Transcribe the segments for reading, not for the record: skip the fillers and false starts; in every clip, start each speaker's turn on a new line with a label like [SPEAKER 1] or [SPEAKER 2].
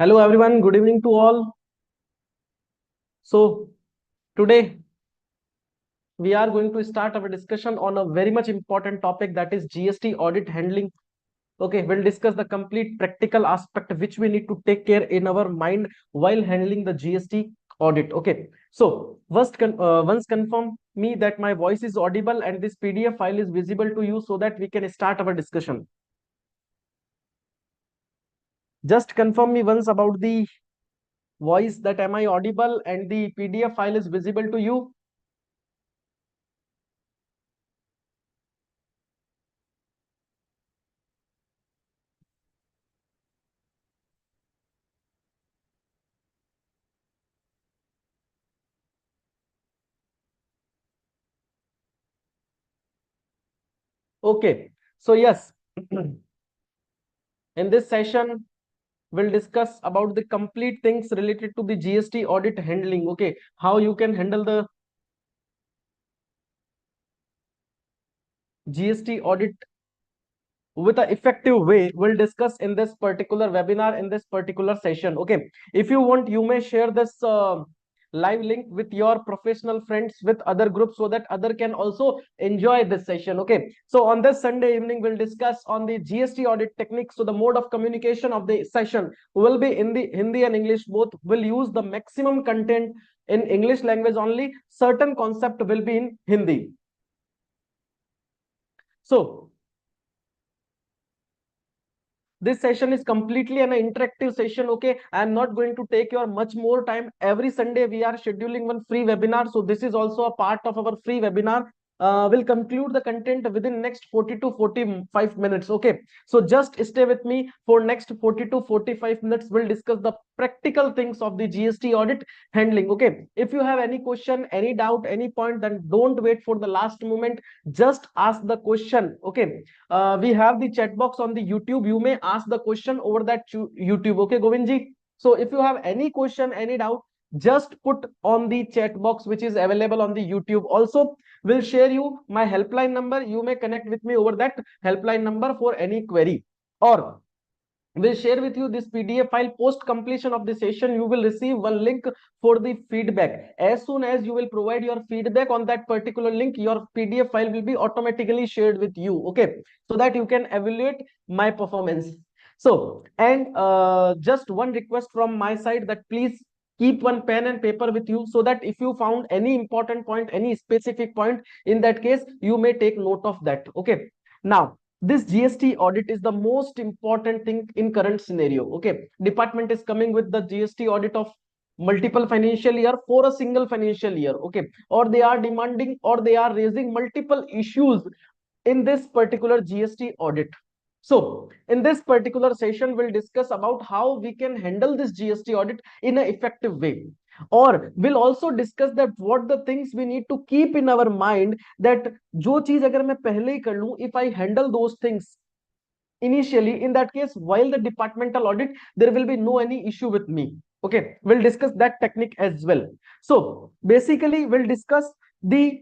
[SPEAKER 1] Hello everyone, good evening to all. So today we are going to start our discussion on a very much important topic, that is GST audit handling. Okay, we'll discuss the complete practical aspect which we need to take care in our mind while handling the GST audit. Okay, so once confirm me that my voice is audible and this PDF file is visible to you so that we can start our discussion. Just confirm me once about the voice, that am I audible and the PDF file is visible to you. Okay, so yes, in this session, we'll discuss about the complete things related to the GST audit handling. Okay, how you can handle the GST audit with an effective way. We'll discuss in this particular webinar, in this particular session. Okay, if you want, you may share this live link with your professional friends, with other groups, so that other can also enjoy this session. Okay, so on this Sunday evening we'll discuss on the GST audit techniques. So the mode of communication of the session will be in the Hindi and English both. Will use the maximum content in English language only. Certain concept will be in Hindi. So this session is completely an interactive session. Okay, I am not going to take your much more time. Every Sunday we are scheduling one free webinar, so this is also a part of our free webinar. Will conclude the content within next 40 to 45 minutes. Okay, so just stay with me for next 40 to 45 minutes. We'll discuss the practical things of the GST audit handling. Okay, if you have any question, any doubt, any point, then don't wait for the last moment, just ask the question. Okay, we have the chat box on the YouTube. You may ask the question over that YouTube. Okay, Govindji. So if you have any question, any doubt, just put on the chat box which is available on the YouTube. Also, will share you my helpline number. You may connect with me over that helpline number for any query. Or will share with you this PDF file. Post completion of the session, you will receive one link for the feedback. As soon as you will provide your feedback on that particular link, your PDF file will be automatically shared with you. Okay, so that you can evaluate my performance. So, and just one request from my side, that please keep one pen and paper with you, so that if you found any important point, any specific point, in that case you may take note of that. Okay, now this GST audit is the most important thing in current scenario. Okay, department is coming with the GST audit of multiple financial year for a single financial year. Okay, or they are demanding, or they are raising multiple issues in this particular GST audit. So in this particular session, we'll discuss about how we can handle this GST audit in an effective way. Or we'll also discuss that what the things we need to keep in our mind, that जो चीज अगर मैं पहले ही कर लूं, if I handle those things initially, in that case while the departmental audit, there will be no any issue with me. Okay, we'll discuss that technique as well. So basically we'll discuss the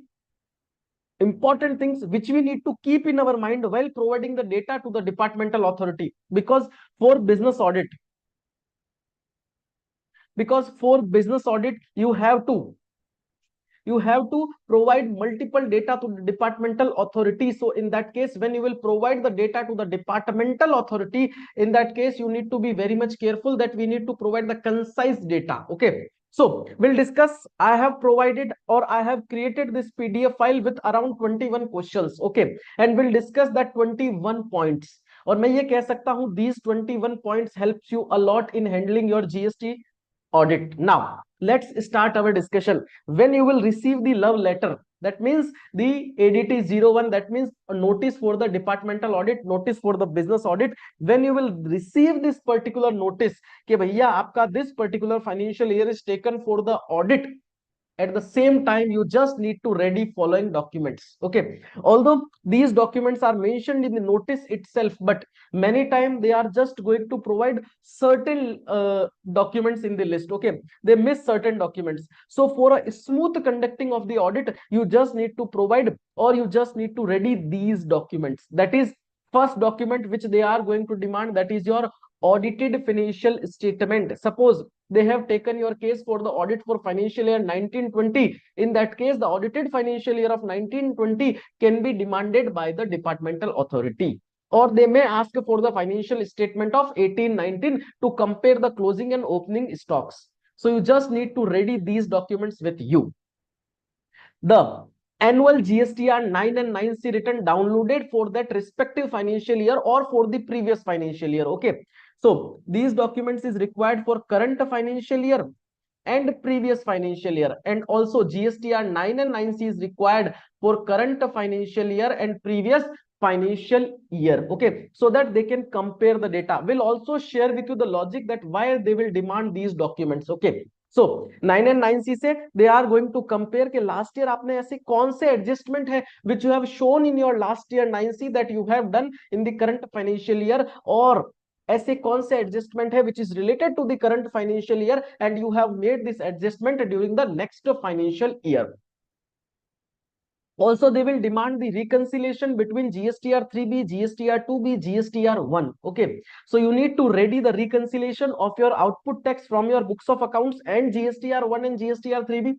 [SPEAKER 1] important things which we need to keep in our mind while providing the data to the departmental authority. Because for business audit you have to provide multiple data to the departmental authority. So in that case, when you will provide the data to the departmental authority, in that case you need to be very much careful that we need to provide the concise data. Okay, so we'll discuss. I have provided, or I have created this PDF file with around 21 questions. Okay, and we'll discuss that 21 points. और मैं ये कह सकता हूं these 21 points helps you a lot in handling your GST audit. Now let's start our discussion. When you will receive the love letter, that means the ADT 01, that means a notice for the departmental audit, notice for the business audit. When you will receive this particular notice कि भैया आपका this particular financial year is taken for the audit, at the same time you just need to ready following documents. Okay, although these documents are mentioned in the notice itself, but many times they are just going to provide certain documents in the list. Okay, they miss certain documents. So for a smooth conducting of the audit, you just need to provide, or you just need to ready these documents. That is first document which they are going to demand, that is your audited financial statement. Suppose they have taken your case for the audit for financial year 1920. In that case, the audited financial year of 1920 can be demanded by the departmental authority. Or they may ask for the financial statement of 1819 to compare the closing and opening stocks. So you just need to ready these documents with you. The annual GSTR 9 and 9C return downloaded for that respective financial year or for the previous financial year. Okay. So these documents is required for current financial year and previous financial year, and also GSTR 9 and 9C is required for current financial year and previous financial year. Okay, so that they can compare the data. We'll also share with you the logic that why they will demand these documents. Okay, so 9 and 9C से they are going to compare कि last year आपने ऐसे कौन से adjustment है which you have shown in your last year 9C that you have done in the current financial year, और ऐसे कौन से एडजस्टमेंट है which is related to the current financial year and you have made this adjustment during the next financial year. Also they will demand the reconciliation between GSTR 3B, GSTR 2B, GSTR 1. Okay, so you need to ready the reconciliation of your output tax from your books of accounts and GSTR 1 and GSTR 3B.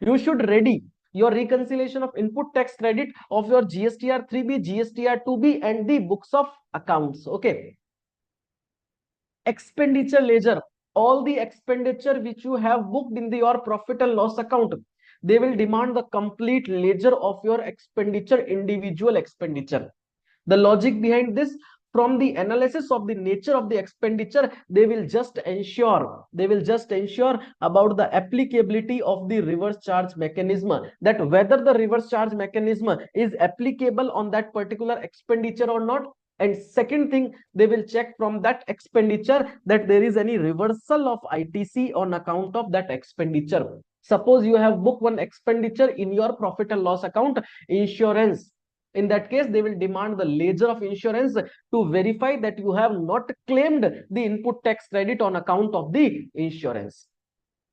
[SPEAKER 1] You should ready your reconciliation of input tax credit of your GSTR 3B, GSTR 2B and the books of accounts. Okay, expenditure ledger, all the expenditure which you have booked in your profit and loss account, they will demand the complete ledger of your expenditure, individual expenditure. The logic behind this, from the analysis of the nature of the expenditure, they will just ensure about the applicability of the reverse charge mechanism, that whether the reverse charge mechanism is applicable on that particular expenditure or not. And second thing, they will check from that expenditure that there is any reversal of ITC on account of that expenditure. Suppose you have booked one expenditure in your profit and loss account, insurance. In that case, they will demand the ledger of insurance to verify that you have not claimed the input tax credit on account of the insurance.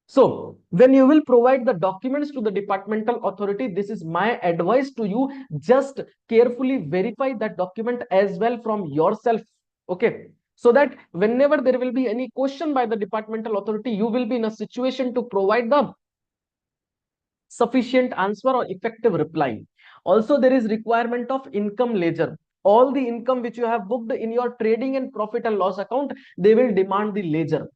[SPEAKER 1] So when you will provide the documents to the departmental authority, this is my advice to you, just carefully verify that document as well from yourself. Okay, so that whenever there will be any question by the departmental authority, you will be in a situation to provide the sufficient answer or effective reply. Also, there is requirement of income ledger. All the income which you have booked in your trading and profit and loss account, they will demand the ledger.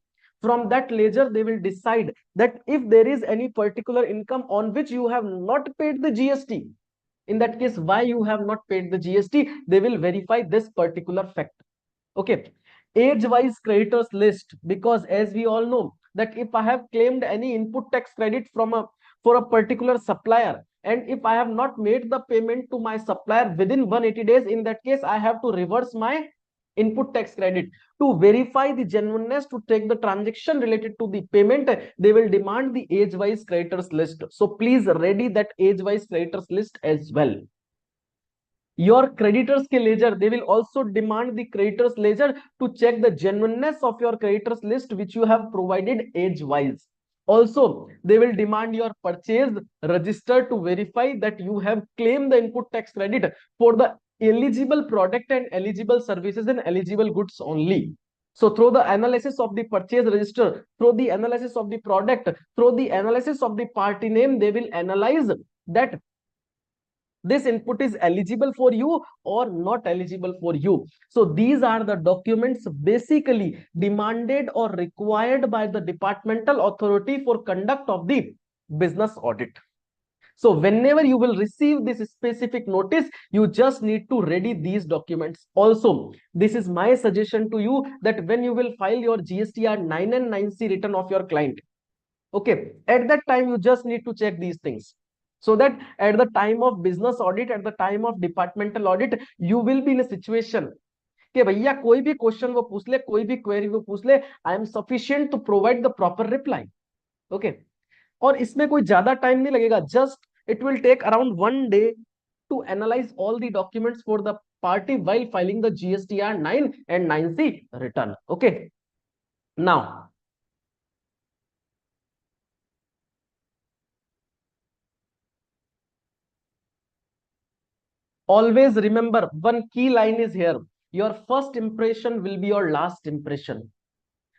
[SPEAKER 1] From that ledger, they will decide that if there is any particular income on which you have not paid the GST, in that case, why you have not paid the GST, they will verify this particular fact. Okay, age-wise creditors list, because as we all know that if I have claimed any input tax credit for a particular supplier, and if I have not made the payment to my supplier within 180 days, in that case, I have to reverse my input tax credit. To verify the genuineness, to take the transaction related to the payment, they will demand the age-wise creditors list. So please ready that age-wise creditors list as well. Your creditors ke ledger, they will also demand the creditors ledger to check the genuineness of your creditors list which you have provided age-wise. Also, they will demand your purchase register to verify that you have claimed the input tax credit for the eligible product and eligible services and eligible goods only. So through the analysis of the purchase register, through the analysis of the product, through the analysis of the party name, they will analyze that this input is eligible for you or not eligible for you. So these are the documents basically demanded or required by the departmental authority for conduct of the business audit. So whenever you will receive this specific notice, you just need to ready these documents. Also, this is my suggestion to you, that when you will file your GSTR 9 and 9C return of your client, okay, at that time you just need to check these things, so that at the time of business audit, at the time of departmental audit, you will be in a situation कि भैया कोई भी question वो पूछ ले, कोई भी query वो पूछ ले, I am sufficient to provide the proper reply. Okay, और इसमें कोई ज्यादा टाइम नहीं लगेगा, just it will take around 1 day to analyze all the documents for the party while filing the GSTR 9 and 9C return. Okay, now always remember one key line is here. your first impression will be your last impression.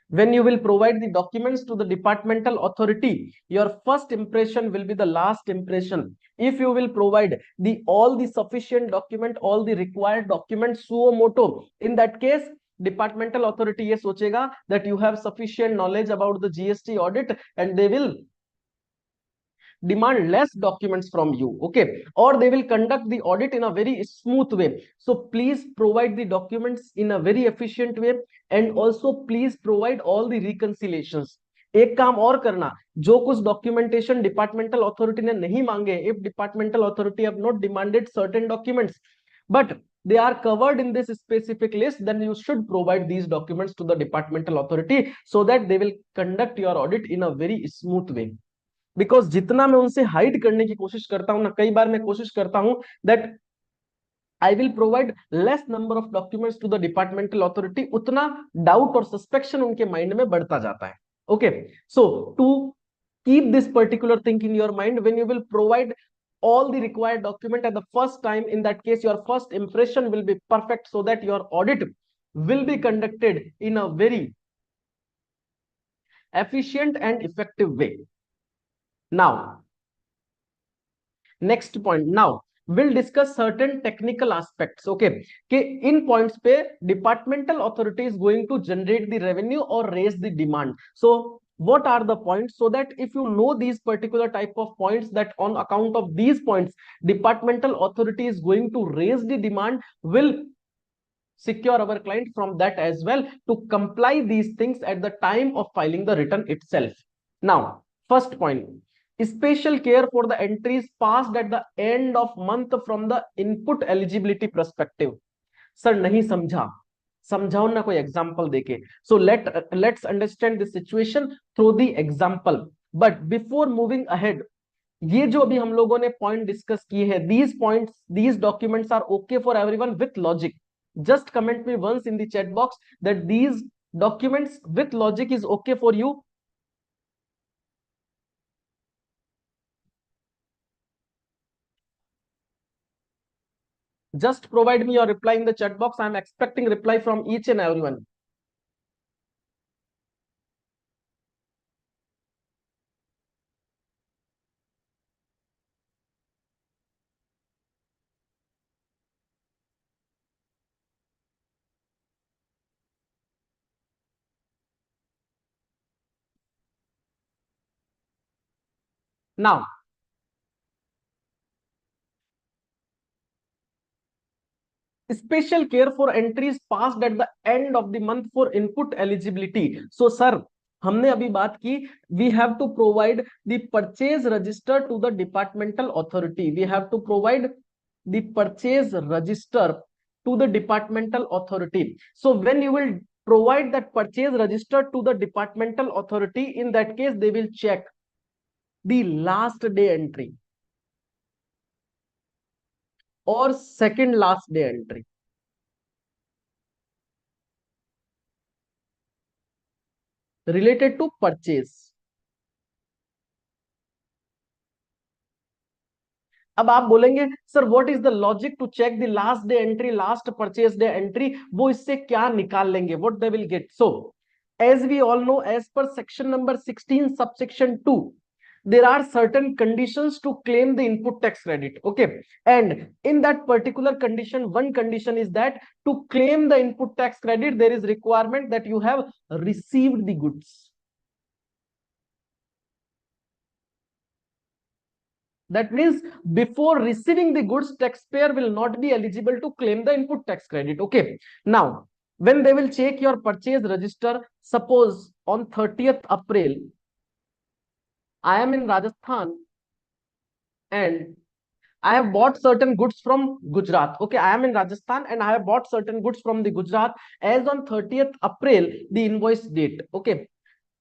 [SPEAKER 1] When you will provide the documents to the departmental authority, your first impression will be the last impression. If you will provide the all the sufficient document, all the required documents suo moto, in that case departmental authority ye sochega that you have sufficient knowledge about the GST audit, and they will demand less documents from you, okay, or they will conduct the audit in a very smooth way. So please provide the documents in a very efficient way, and also please provide all the reconciliations. एक काम और करना, जो कुछ documentation departmental authority ने नहीं मांगे, if departmental authority have not demanded certain documents but they are covered in this specific list, then you should provide these documents to the departmental authority so that they will conduct your audit in a very smooth way. Because जितना मैं उनसे hide करने की कोशिश करता हूं ना, कई बार मैं कोशिश करता हूं that I will provide less number of documents to the departmental authority, उतना डाउट और सस्पेक्शन उनके माइंड में बढ़ता जाता है. Okay, so to keep this particular thing in your mind, when you will provide all the required document at the first time, in that case your first impression will be perfect, so that your audit will be conducted in a very efficient and effective way. Now next point, now we'll discuss certain technical aspects, okay, कि इन points पे departmental authority is going to generate the revenue or raise the demand. So what are the points, so that if you know these particular type of points, that on account of these points departmental authority is going to raise the demand, will secure our client from that as well, to comply these things at the time of filing the return itself. Now first point, special care for the entries passed at the end of month from the input eligibility perspective. Sir नहीं समझा, समझाओ ना कोई example देके. So let's understand the situation through the example. But before moving ahead, ये जो अभी हम लोगों ने पॉइंट डिस्कस किए हैं, these points, these documents are okay for everyone with logic. Just comment me once in the chat box that these documents with logic is okay for you. Just provide me your reply in the chat box. I am expecting reply from each and everyone. Now, special care for entries passed at the end of the month for input eligibility. So, sir, हमने अभी बात की, we have to provide the purchase register to the departmental authority. We have to provide the purchase register to the departmental authority. So when you will provide that purchase register to the departmental authority, in that case they will check the last day entry or second last day entry related to purchase. अब आप बोलेंगे sir what is the logic to check the last day entry, last purchase day entry, वो इससे क्या निकाल लेंगे, what they will get. So as we all know, as per section number 16 subsection 2, there are certain conditions to claim the input tax credit, okay, and in that particular condition, one condition is that to claim the input tax credit there is requirement that you have received the goods. That means before receiving the goods, taxpayer will not be eligible to claim the input tax credit, okay. Now when they will check your purchase register, suppose on 30th April I am in Rajasthan and I have bought certain goods from Gujarat. Okay, I am in Rajasthan and I have bought certain goods from the Gujarat as on 30th April, the invoice date. Okay,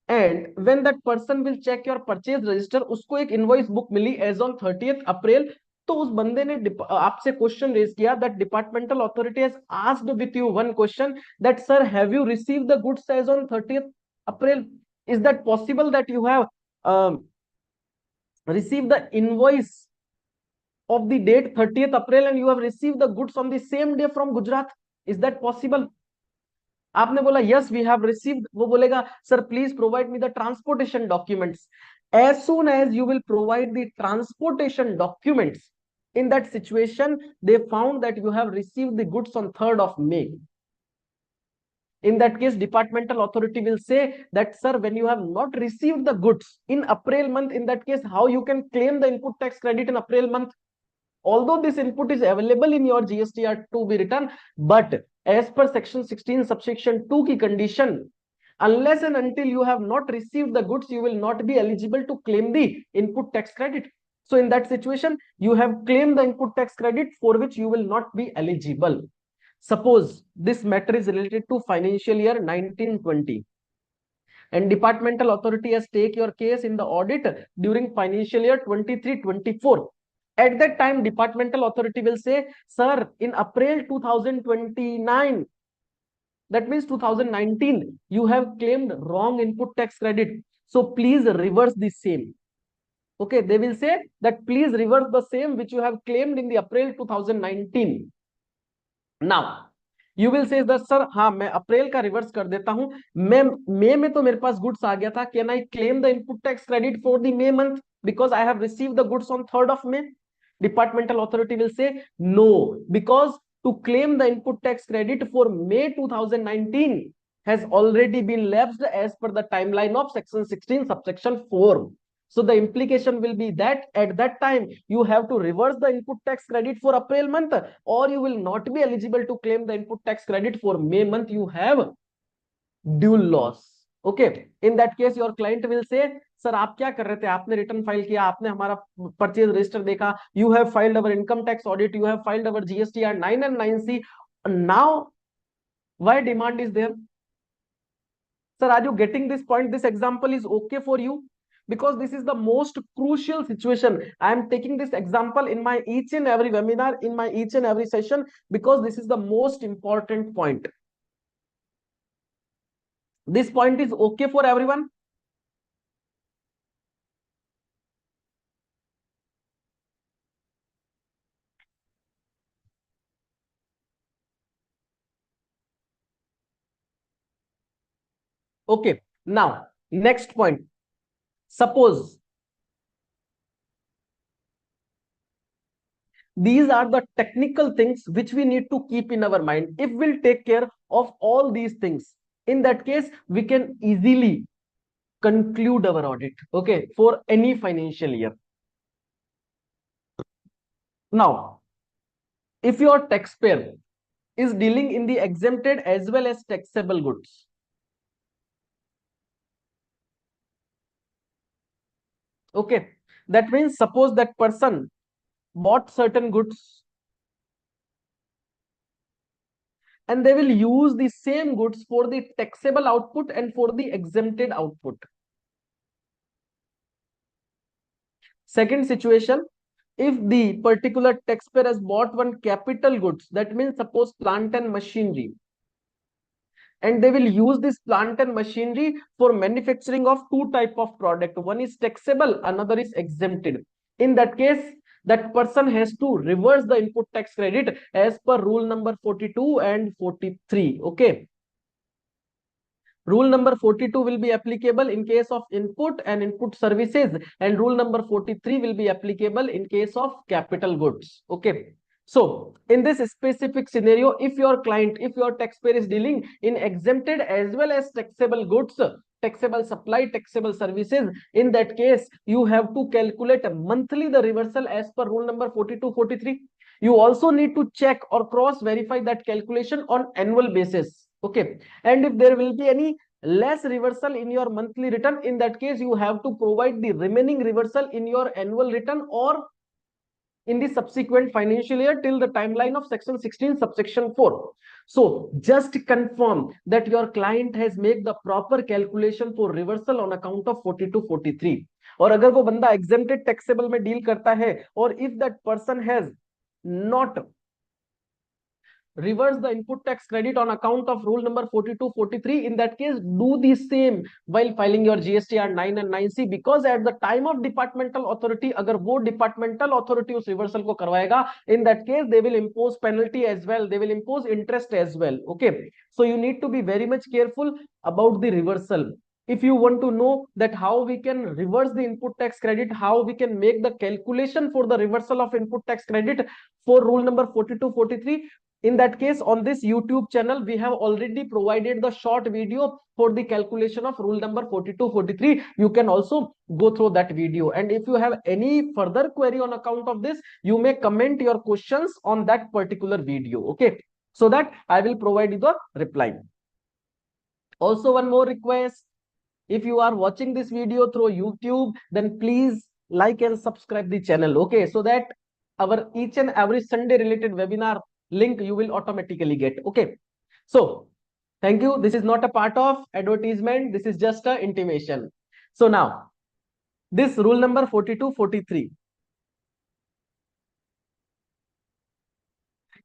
[SPEAKER 1] and when that person will check your purchase register, उसको एक invoice book milli as on 30th April. तो उस बंदे ने आपसे question raise किया that departmental authority has asked with you one question that sir, have you received the goods as on 30th April? Is that possible that you have received the invoice of the date 30th April and you have received the goods on the same day from Gujarat? Is that possible? आपने बोला yes we have received, वो बोलेगा sir please provide me the transportation documents. As soon as you will provide the transportation documents, in that situation they found that you have received the goods on 3rd of May. In that case departmental authority will say that sir when you have not received the goods in April month, in that case how you can claim the input tax credit in April month? Although this input is available in your GSTR to be returned, but as per section 16 subsection 2 की condition, unless and until you have not received the goods you will not be eligible to claim the input tax credit. So in that situation you have claimed the input tax credit for which you will not be eligible. Suppose this matter is related to financial year 1920 and departmental authority has take your case in the audit during financial year 23-24. At that time departmental authority will say sir in April 2029, that means 2019, you have claimed wrong input tax credit, so please reverse the same. Okay, they will say that please reverse the same which you have claimed in the April 2019. Now you will say that sir हाँ मैं अप्रैल का reverse कर देता हूं, मैं मई में तो मेरे पास गुड्स आ गया था, can I claim the input tax credit for the May month because I have received the goods on 3rd of May? Departmental authority will say no, because to claim the input tax credit for May 2019 has already been lapsed as per the timeline of section 16 subsection 4. So the implication will be that at that time you have to reverse the input tax credit for April month, or you will not be eligible to claim the input tax credit for May month. You have dual loss. Okay, in that case your client will say sir आप क्या कर रहे थे, आपने return file किया, आपने हमारा purchase register देखा, you have filed our income tax audit, you have filed our GSTR 9 and 9C, now why demand is there? Sir, are you getting this point? This example is okay for you because this is the most crucial situation. I am taking this example in my each and every webinar, in my each and every session, because this is the most important point. This point is okay for everyone? Okay, now next point. Suppose these are the technical things which we need to keep in our mind. If we'll take care of all these things, in that case we can easily conclude our audit, okay, for any financial year. Now if your taxpayer is dealing in the exempted as well as taxable goods, okay, that means suppose that person bought certain goods and they will use the same goods for the taxable output and for the exempted output. Second situation, if the particular taxpayer has bought one capital goods, that means suppose plant and machinery, and they will use this plant and machinery for manufacturing of two type of product, one is taxable, another is exempted. In that case that person has to reverse the input tax credit as per rule number 42 and 43. Okay, rule number 42 will be applicable in case of input and input services, and rule number 43 will be applicable in case of capital goods. Okay, so in this specific scenario, if your client, if your taxpayer is dealing in exempted as well as taxable goods, taxable supply, taxable services, in that case you have to calculate monthly the reversal as per rule number 42, 43. You also need to check or cross verify that calculation on annual basis. Okay, and if there will be any less reversal in your monthly return, in that case you have to provide the remaining reversal in your annual return or in the subsequent financial year till the timeline of section 16 subsection 4. So just confirm that your client has made the proper calculation for reversal on account of 42, 43. और अगर वो बंदा exempted taxable में deal करता है और if that person has not reverse the input tax credit on account of rule number 4243, in that case do the same while filing your GSTR 9 and 9C, because at the time of departmental authority, अगर वो departmental authority उस reversal को करवाएगा, in that case they will impose penalty as well, they will impose interest as well. Okay, so you need to be very much careful about the reversal. If you want to know that how we can reverse the input tax credit, how we can make the calculation for the reversal of input tax credit for rule number 4243, in that case on this YouTube channel we have already provided the short video for the calculation of rule number 4243. You can also go through that video, and if you have any further query on account of this, you may comment your questions on that particular video, okay, so that I will provide you the reply. Also, one more request: if you are watching this video through YouTube, then please like and subscribe the channel, okay, so that our each and every Sunday related webinar link you will automatically get. Okay, so thank you. This is not a part of advertisement, this is just a intimation. So now this rule number 4243.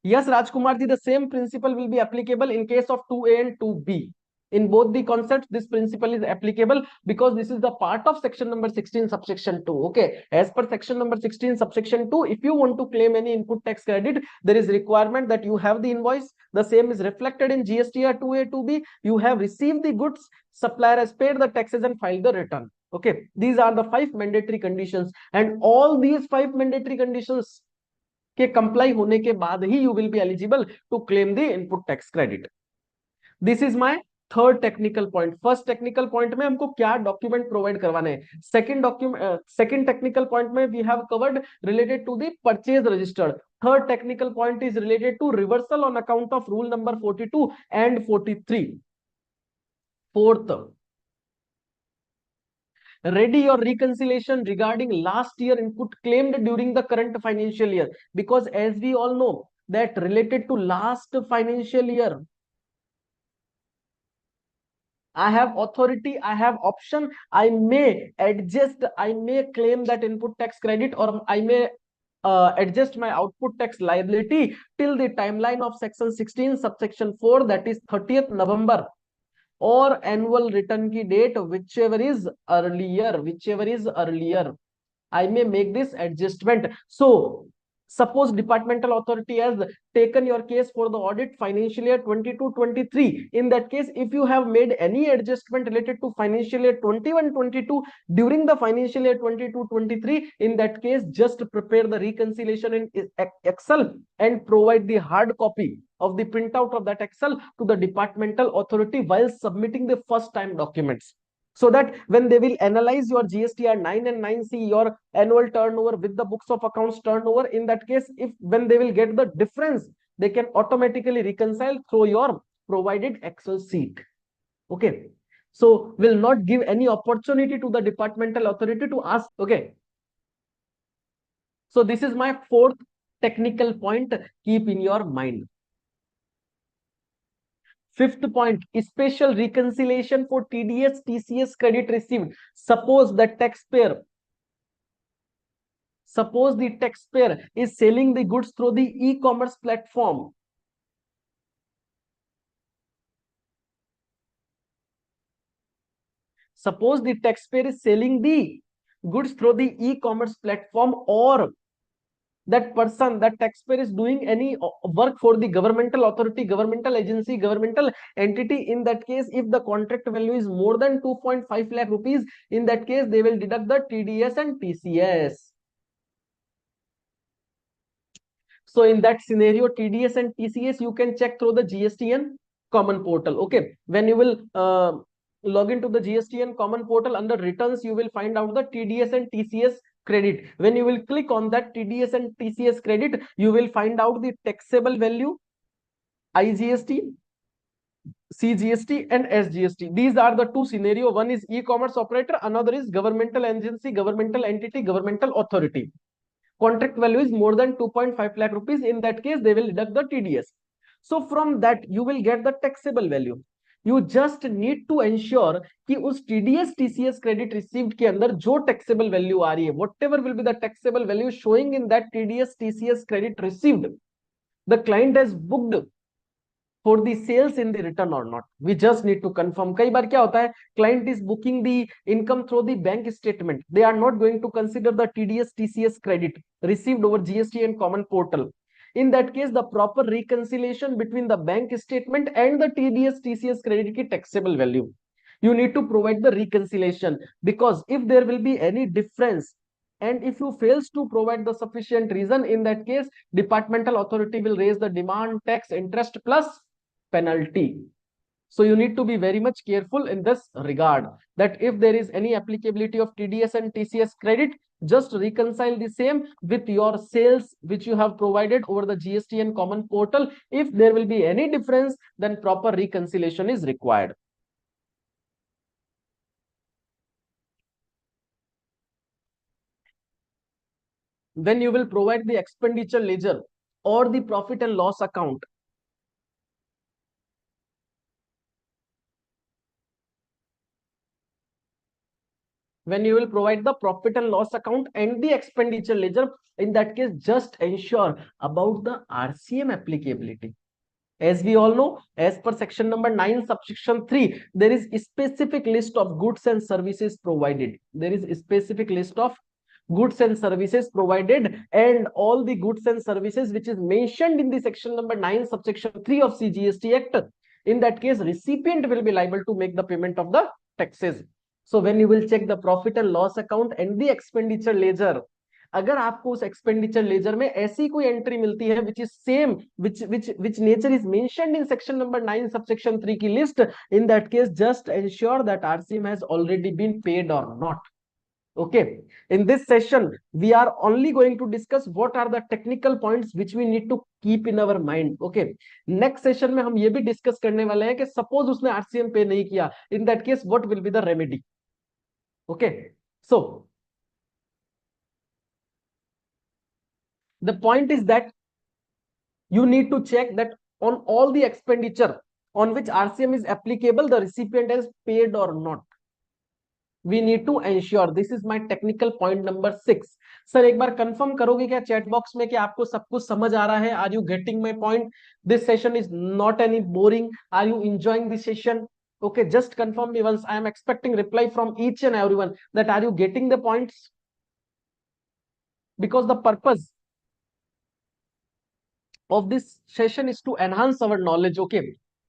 [SPEAKER 1] Yes, Rajkumar ji, the same principle will be applicable in case of 2A and 2B. In both the concepts, this principle is applicable because this is the part of section number 16 subsection 2. Okay, as per section number 16 subsection 2, if you want to claim any input tax credit, there is requirement that you have the invoice, the same is reflected in GSTR 2A 2B, you have received the goods, supplier has paid the taxes and filed the return. Okay, these are the 5 mandatory conditions, and all these 5 mandatory conditions के comply होने के बाद ही you will be eligible to claim the input tax credit. This is my third technical point. First technical point में हमको क्या document provide करवाने हैं. Second technical point में we have covered related to the purchase registered. Third technical point is related to reversal on account of rule number 42 and 43. Fourth, ready your reconciliation regarding last year input claimed during the current financial year, because as we all know that related to last financial year, I have authority, I have option, I may adjust, I may claim that input tax credit, or I may adjust my output tax liability till the timeline of section 16 subsection 4, that is 30th November, or annual return ki date, whichever is earlier, I may make this adjustment. So suppose departmental authority has taken your case for the audit financial year 22-23. In that case, if you have made any adjustment related to financial year 21-22 during the financial year 22-23, in that case, just prepare the reconciliation in Excel and provide the hard copy of the printout of that Excel to the departmental authority while submitting the first time documents, so that when they will analyze your GSTR 9 and 9C, your annual turnover with the books of accounts turnover, in that case, if when they will get the difference, they can automatically reconcile through your provided Excel sheet. Okay, so will not give any opportunity to the departmental authority to ask. Okay, so this is my fourth technical point, keep in your mind. Fifth point, special reconciliation for TDS, TCS credit received. Suppose the taxpayer is selling the goods through the e-commerce platform. Suppose the taxpayer is selling the goods through the e-commerce platform, or that person, that taxpayer is doing any work for the governmental authority, governmental agency, governmental entity. In that case, if the contract value is more than 2.5 lakh rupees, in that case, they will deduct the TDS and TCS. So in that scenario, TDS and TCS, you can check through the GSTN common portal. Okay, when you will log into the GSTN common portal, under returns, you will find out the TDS and TCS credit. When you will click on that TDS and TCS credit, you will find out the taxable value, IGST, CGST and SGST. These are the two scenario. One is e-commerce operator, another is governmental agency, governmental entity, governmental authority. Contract value is more than 2.5 lakh rupees. In that case, they will deduct the TDS. So from that, you will get the taxable value. You just need to ensure कि उस TDS TCS credit received के अंदर जो taxable value आ रही है, whatever will be the taxable value showing in that TDS TCS credit received, the client has booked for the sales in the return or not. We just need to confirm. कई बार क्या होता है, client is booking the income through the bank statement. They are not going to consider the TDS TCS credit received over GST and common portal. In that case, the proper reconciliation between the bank statement and the TDS TCS credit की taxable value, you need to provide the reconciliation, because if there will be any difference and if you fails to provide the sufficient reason, in that case departmental authority will raise the demand, tax, interest plus penalty. So you need to be very much careful in this regard, that if there is any applicability of TDS and TCS credit, just reconcile the same with your sales which you have provided over the GST and common portal. If there will be any difference, then proper reconciliation is required. Then you will provide the expenditure ledger or the profit and loss account. When you will provide the profit and loss account and the expenditure ledger, in that case just ensure about the RCM applicability. As we all know, as per section number 9 subsection 3, there is a specific list of goods and services provided. There is a specific list of goods and services provided, and all the goods and services which is mentioned in the section number 9 subsection 3 of CGST Act, in that case recipient will be liable to make the payment of the taxes. So when you will check the profit and loss account and the expenditure ledger, अगर आपको उस expenditure laser में ऐसी कोई entry मिलती है which is same which nature is mentioned in section number 9 subsection 3 की list, in that case just ensure that RCM has already been paid और not. Okay, in this session we are only going to discuss what are the technical points which we need to keep in our mind. Okay, next session में हम ये भी discuss करने वाले हैं कि suppose उसने आरसीएम पे नहीं किया, in that case what will be the remedy. Okay, so the point is that you need to check that on all the expenditure on which RCM is applicable, the recipient has paid or not. We need to ensure. This is my technical point number 6. Sir एक बार confirm करोगे क्या chat box में कि आपको सब कुछ समझ आ रहा है? Are you getting my point? This session is not any boring. Are you enjoying this session? Okay, just confirm me once. I am expecting reply from each and everyone that are you getting the points? Because the purpose of this session is to enhance our knowledge. Okay,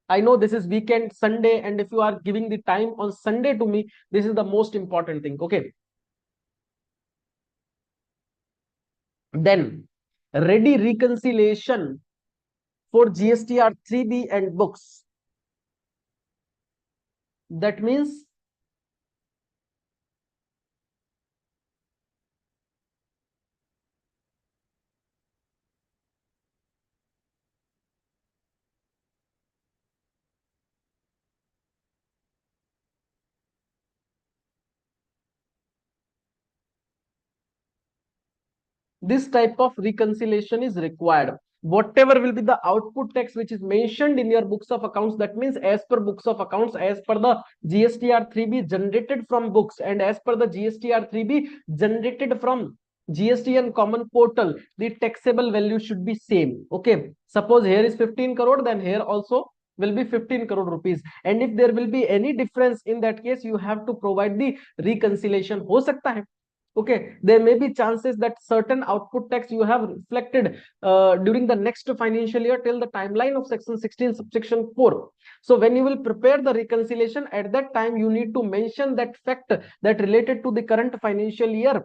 [SPEAKER 1] I know this is weekend, Sunday, and if you are giving the time on Sunday to me, this is the most important thing. Okay, then ready reconciliation for GSTR 3B and books. That means this type of reconciliation is required. Whatever will be the output tax which is mentioned in your books of accounts, that means as per books of accounts, as per the GSTR 3B generated from books, and as per the GSTR 3B generated from GST and common portal, the taxable value should be same. Okay, suppose here is 15 crore, then here also will be 15 crore rupees, and if there will be any difference, in that case you have to provide the reconciliation. हो सकता है, okay, there may be chances that certain output tax you have reflected during the next financial year till the timeline of section 16 subsection 4. So when you will prepare the reconciliation, at that time you need to mention that fact that related to the current financial year,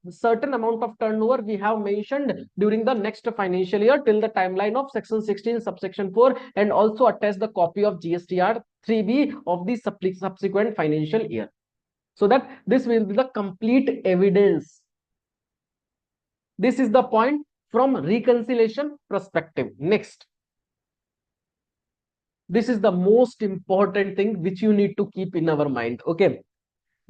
[SPEAKER 1] certain amount of turnover we have mentioned during the next financial year till the timeline of section 16 subsection 4, and also attach the copy of GSTR 3B of the subsequent financial year, so that this will be the complete evidence. This is the point from reconciliation perspective. Next, this is the most important thing which you need to keep in our mind. Okay,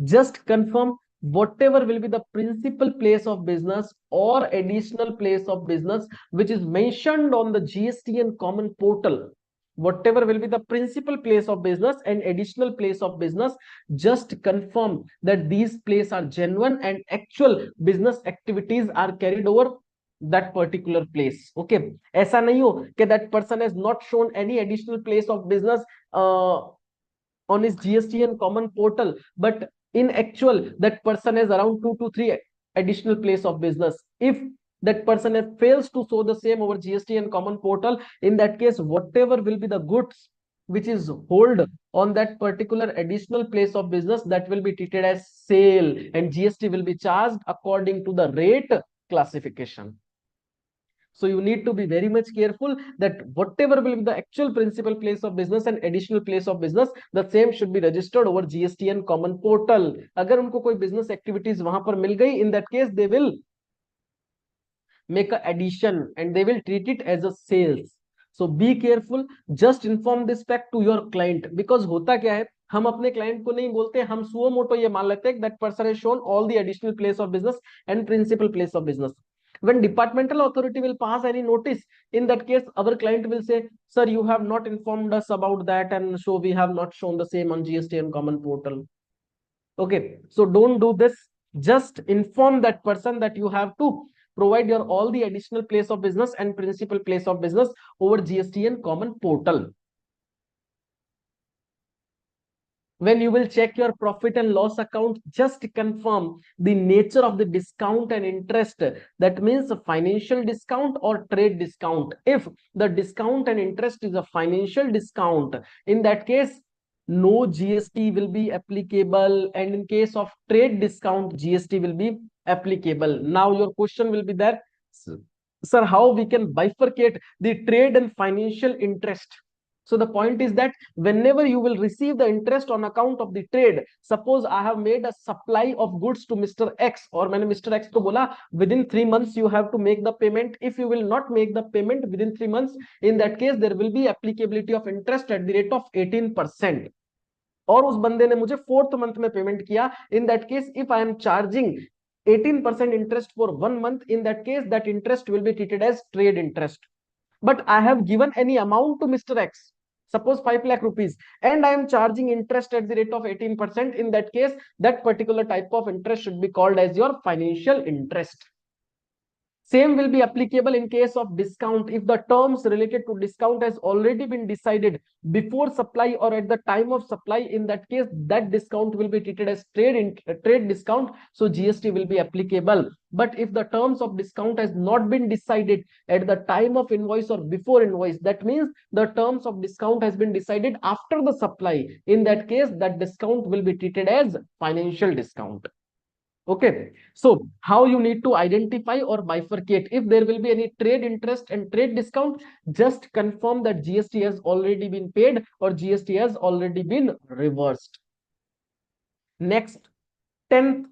[SPEAKER 1] just confirm whatever will be the principal place of business or additional place of business which is mentioned on the GST and common portal. Whatever will be the principal place of business and additional place of business, just confirm that these places are genuine and actual business activities are carried over that particular place. Okay, ऐसा नहीं हो कि that person has not shown any additional place of business on his GST and common portal, but in actual that person has around 2 to 3 additional place of business. If that person fails to show the same over GST and common portal, in that case whatever will be the goods which is hold on that particular additional place of business, that will be treated as sale, and GST will be charged according to the rate classification. So you need to be very much careful that whatever will be the actual principal place of business and additional place of business, the same should be registered over GST and common portal. अगर उनको कोई business activities वहां पर मिल गई, in that case they will make a addition and they will treat it as a sales. So be careful, just inform this fact to your client, because होता क्या है, हम अपने क्लाइंट को नहीं बोलते, हम सुओ मोटो ये मान लेते हैं that person has shown all the additional place of business and principal place of business. When departmental authority will pass any notice, in that case our client will say, sir, you have not informed us about that, and so we have not shown the same on GST and common portal. Okay, so don't do this. Just inform that person that you have to provide your all the additional place of business and principal place of business over GST and common portal. When you will check your profit and loss account, just confirm the nature of the discount and interest. That means a financial discount or trade discount. If the discount and interest is a financial discount, in that case no GST will be applicable, and in case of trade discount GST will be applicable. Now your question will be there, sir, how we can bifurcate the trade and financial interest? So the point is that whenever you will receive the interest on account of the trade, suppose I have made a supply of goods to Mr. X, और मैंने Mr. X को बोला within 3 months you have to make the payment. If you will not make the payment within 3 months, in that case there will be applicability of interest at the rate of 18%. और उस बंदे ने मुझे 4th month में payment किया, in that case if I am charging 18% interest for 1 month, in that case that interest will be treated as trade interest. But I have given any amount to Mr. X, suppose 5 lakh rupees, and I am charging interest at the rate of 18%, in that case that particular type of interest should be called as your financial interest. Same will be applicable in case of discount. If the terms related to discount has already been decided before supply or at the time of supply, in that case that discount will be treated as trade discount, so GST will be applicable. But if the terms of discount has not been decided at the time of invoice or before invoice, that means the terms of discount has been decided after the supply, in that case that discount will be treated as financial discount. Okay, so how you need to identify or bifurcate if there will be any trade interest and trade discount, just confirm that GST has already been paid or GST has already been reversed. Next, 10th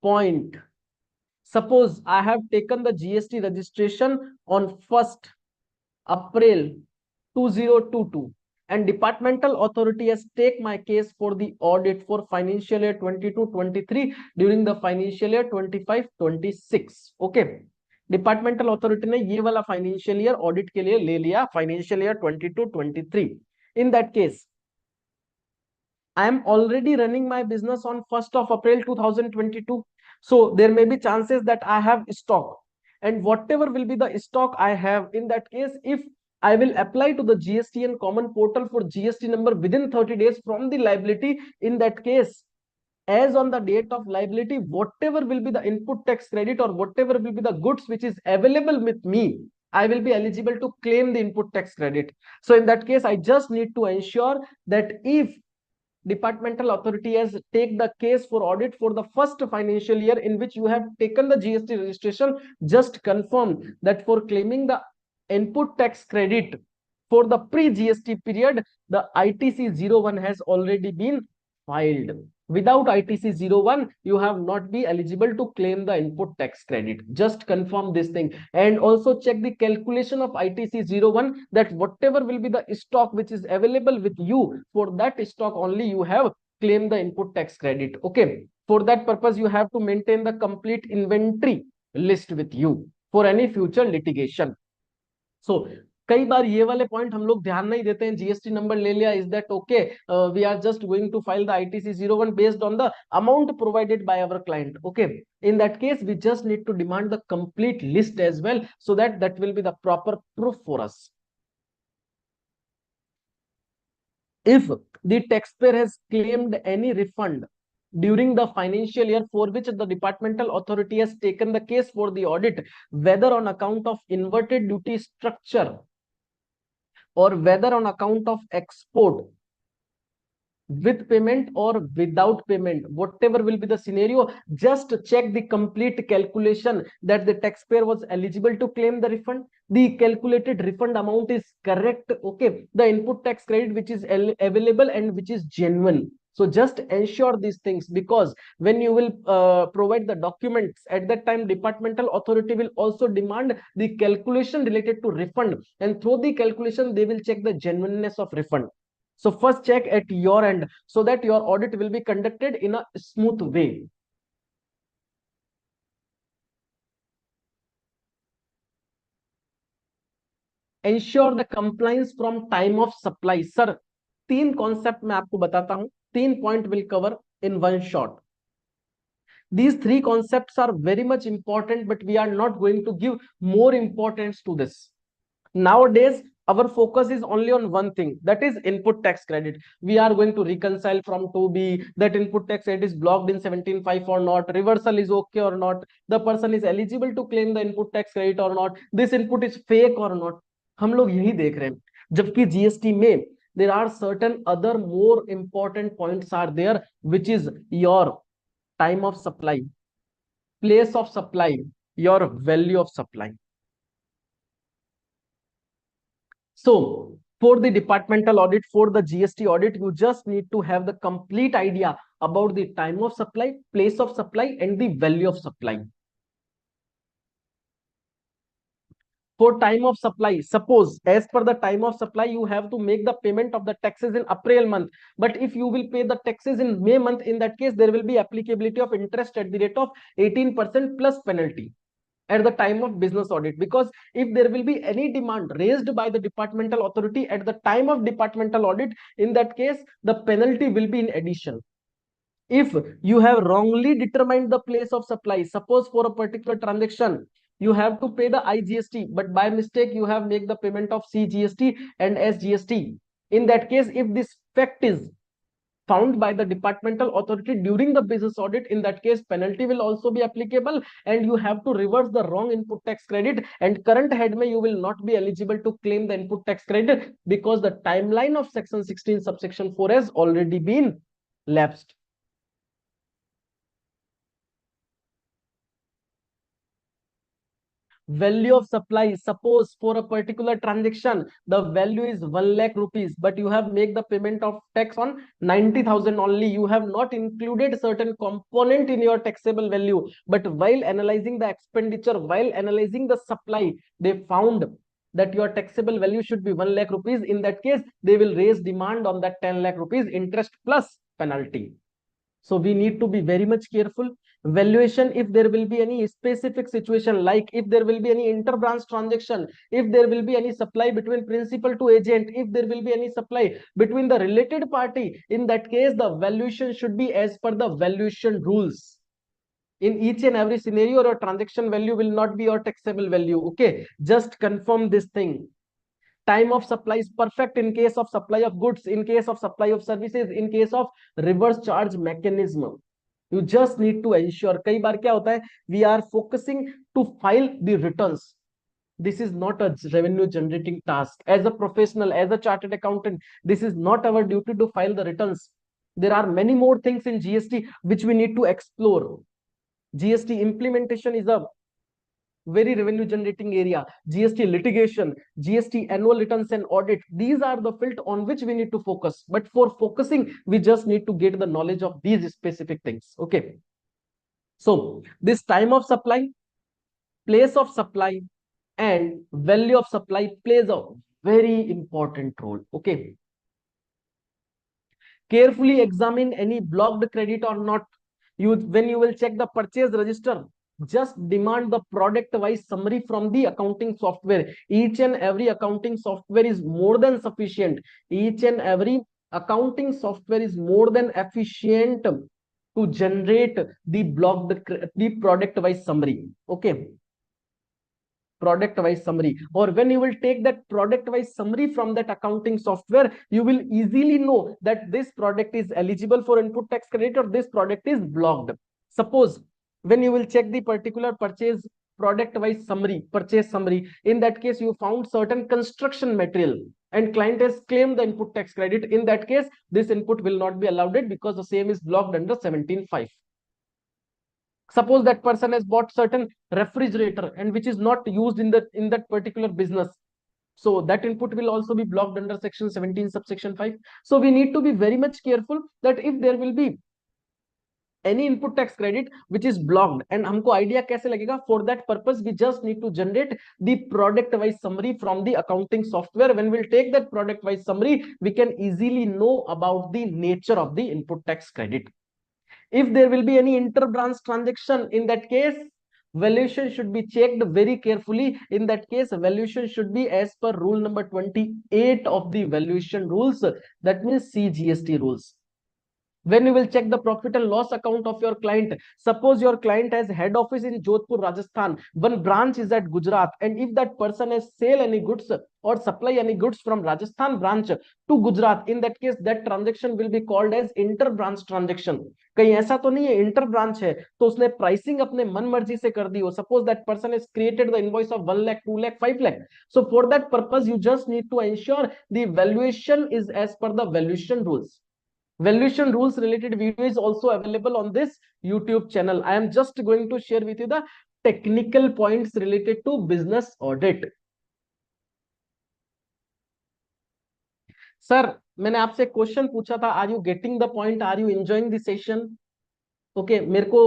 [SPEAKER 1] point. Suppose I have taken the GST registration on 1st April 2022 and departmental authority has take my case for the audit for financial year 22-23 during the financial year 25-26. Okay, departmental authority ने ये वाला financial year audit के लिए ले लिया, financial year 22-23. In that case, I am already running my business on 1st of April 2022. So there may be chances that I have stock, and whatever will be the stock I have, in that case, if I will apply to the GST and common portal for GST number within 30 days from the liability, in that case, as on the date of liability, whatever will be the input tax credit or whatever will be the goods which is available with me, I will be eligible to claim the input tax credit. So in that case, I just need to ensure that if departmental authority has take the case for audit for the first financial year in which you have taken the GST registration, just confirm that for claiming the input tax credit for the pre-GST period, the ITC 01 has already been filed. Without ITC 01, you have not be eligible to claim the input tax credit. Just confirm this thing, and also check the calculation of ITC 01, that whatever will be the stock which is available with you, for that stock only you have claimed the input tax credit. Okay, for that purpose you have to maintain the complete inventory list with you for any future litigation. So कई बार ये वाले point हम लोग ध्यान नहीं देते हैं, GST number ले लिया, is that okay, we are just going to file the ITC 01 based on the amount provided by our client. Okay, in that case we just need to demand the complete list as well, so that that will be the proper proof for us. If the taxpayer has claimed any refund during the financial year for which the departmental authority has taken the case for the audit, whether on account of inverted duty structure or whether on account of export, with payment or without payment, whatever will be the scenario, just check the complete calculation that the taxpayer was eligible to claim the refund, the calculated refund amount is correct, okay, the input tax credit which is available and which is genuine. So just ensure these things, because when you will provide the documents, at that time departmental authority will also demand the calculation related to refund, and through the calculation they will check the genuineness of refund. So first check at your end, so that your audit will be conducted in a smooth way. Ensure the compliance from time of supply. Sir, तीन concept मैं आपको बताता हूं, तीन point will cover in one shot. These three concepts are very much important, but we are not going to give more importance to this. Nowadays our focus is only on one thing, that is input tax credit. We are going to reconcile from 2b that input tax credit is blocked in 17.5 or not, reversal is okay or not, the person is eligible to claim the input tax credit or not, this input is fake or not. हम लोग यही देख रहे हैं, जबकि GST में there are certain other more important points are there, which is your time of supply, place of supply, your value of supply. So for the departmental audit, for the GST audit, you just need to have the complete idea about the time of supply, place of supply, and the value of supply. For time of supply, suppose as per the time of supply, you have to make the payment of the taxes in April month. But if you will pay the taxes in May month, in that case, there will be applicability of interest at the rate of 18% plus penalty at the time of business audit, because if there will be any demand raised by the departmental authority at the time of departmental audit, in that case the penalty will be in addition. If you have wrongly determined the place of supply, suppose for a particular transaction you have to pay the IGST, but by mistake you have made the payment of CGST and SGST, in that case if this fact is found by the departmental authority during the business audit, in that case penalty will also be applicable, and you have to reverse the wrong input tax credit, and current head may you will not be eligible to claim the input tax credit, because the timeline of section 16 subsection 4 has already been lapsed. Value of supply, suppose for a particular transaction the value is 1 lakh rupees, but you have made the payment of tax on 90,000 only, you have not included certain component in your taxable value, but while analyzing the expenditure, while analyzing the supply, they found that your taxable value should be 1 lakh rupees. In that case they will raise demand on that 10 lakh rupees interest plus penalty. So we need to be very much careful. Valuation, if there will be any specific situation, like if there will be any inter-branch transaction, if there will be any supply between principal to agent, if there will be any supply between the related party, in that case the valuation should be as per the valuation rules. In each and every scenario your transaction value will not be your taxable value. Okay, just confirm this thing. Time of supply is perfect in case of supply of goods, in case of supply of services, in case of reverse charge mechanism. You just need to ensure. कई बार क्या होता है, we are focusing to file the returns. This is not a revenue generating task. As a professional, as a chartered accountant, this is not our duty to file the returns. There are many more things in GST which we need to explore. GST implementation is a very revenue generating area. GST litigation, GST annual returns and audit, these are the field on which we need to focus. But for focusing, we just need to get the knowledge of these specific things. Okay, so this time of supply, place of supply, and value of supply plays a very important role. Okay, carefully examine any blocked credit or not. You, when you will check the purchase register, just demand the product wise summary from the accounting software. Each and every accounting software is more than sufficient. Each and every accounting software is more than efficient to generate the the product wise summary. Okay, product wise summary. Or when you will take that product wise summary from that accounting software, you will easily know that this product is eligible for input tax credit or this product is blocked. Suppose when you will check the particular purchase product wise summary, purchase summary, in that case you found certain construction material and client has claimed the input tax credit. In that case, this input will not be allowed it because the same is blocked under 17(5). Suppose that person has bought certain refrigerator and which is not used in that particular business, so that input will also be blocked under section 17 subsection 5. So we need to be very much careful that if there will be any input tax credit which is blocked, and हमको idea कैसे लगेगा? For that purpose we just need to generate the product wise summary from the accounting software. When we'll take that product wise summary, we can easily know about the nature of the input tax credit. If there will be any inter-branch transaction, in that case, valuation should be checked very carefully. In that case, valuation should be as per rule number 28 of the valuation rules. That means CGST rules. When you will check the profit and loss account of your client, suppose your client has head office in Jodhpur, Rajasthan, one branch is at Gujarat, and if that person has sell any goods or supply any goods from Rajasthan branch to Gujarat, in that case that transaction will be called as inter branch transaction. कहीं ऐसा तो नहीं है inter branch है तो उसने pricing अपने मन मर्जी से कर दी हो. Suppose that person has created the invoice of 1 lakh 2 lakh 5 lakh. So for that purpose you just need to ensure the valuation is as per the valuation rules. Valuation rules related video is also available on this YouTube channel. I am just going to share with you the technical points related to business audit. Sir मैंने आपसे question पूछा था, are you getting the point, are you enjoying the session? Okay, मेरे को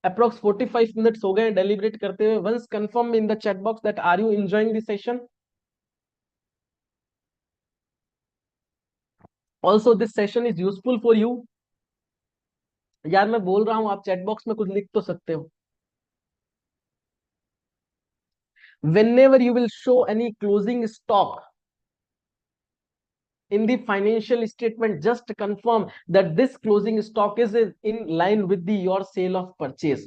[SPEAKER 1] approx 45 minutes हो गए deliberate करते हुए. Once confirm in the chat box that are you enjoying the session. Also this session is useful for you. यार मैं बोल रहा हूं, आप चैट बॉक्स में कुछ लिख तो सकते हो. Whenever you will show any closing stock in the financial statement, just confirm that this closing stock is in line with the your sale of purchase.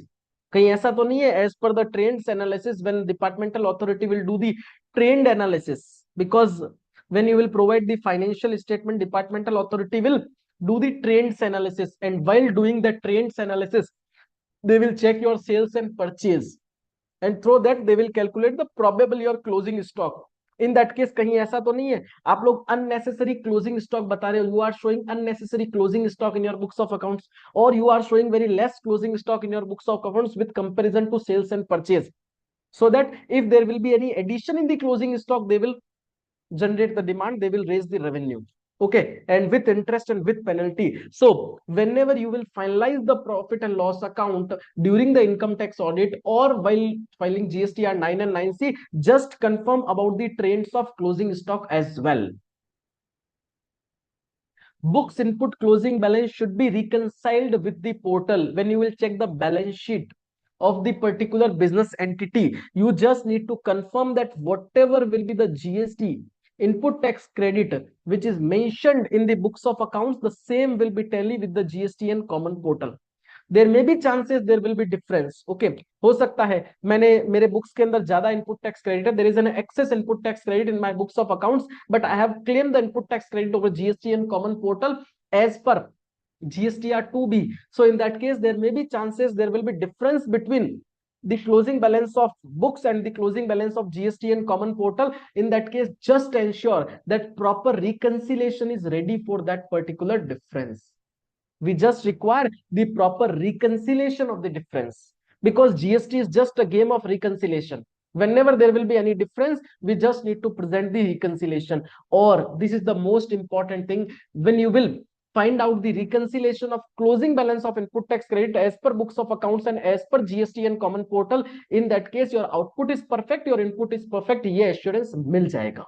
[SPEAKER 1] कहीं ऐसा तो नहीं है as per the trends analysis when departmental authority will do the trend analysis, because when you will provide the financial statement, departmental authority will do the trends analysis, and while doing the trends analysis they will check your sales and purchase, and through that they will calculate the probable your closing stock. In that case कहीं ऐसा तो नहीं है आप लोग unnecessary closing stock बता रहे हो. You are showing unnecessary closing stock in your books of accounts, or you are showing very less closing stock in your books of accounts with comparison to sales and purchase, so that if there will be any addition in the closing stock, they will generate the demand, they will raise the revenue. Okay, and with interest and with penalty. So whenever you will finalize the profit and loss account during the income tax audit or while filing GSTR 9 and 9C, just confirm about the trends of closing stock as well. Books input closing balance should be reconciled with the portal. When you will check the balance sheet of the particular business entity, you just need to confirm that whatever will be the GST input tax credit which is mentioned in the books of accounts, the same will be tally with the GST and common portal. There may be chances there will be difference. Okay, हो सकता है मैंने मेरे books के अंदर ज्यादा input tax credit है, there is an excess input tax credit in my books of accounts, but I have claimed the input tax credit over GST and common portal as per GSTR 2B. So in that case there may be chances there will be difference between the closing balance of books and the closing balance of GST and common portal. In that case just ensure that proper reconciliation is ready for that particular difference. We just require the proper reconciliation of the difference, because GST is just a game of reconciliation. Whenever there will be any difference, we just need to present the reconciliation. Or this is the most important thing, when you will find out the reconciliation of closing balance of input tax credit as per books of accounts and as per GST and common portal, in that case your output is perfect, your input is perfect, ये assurance मिल जाएगा,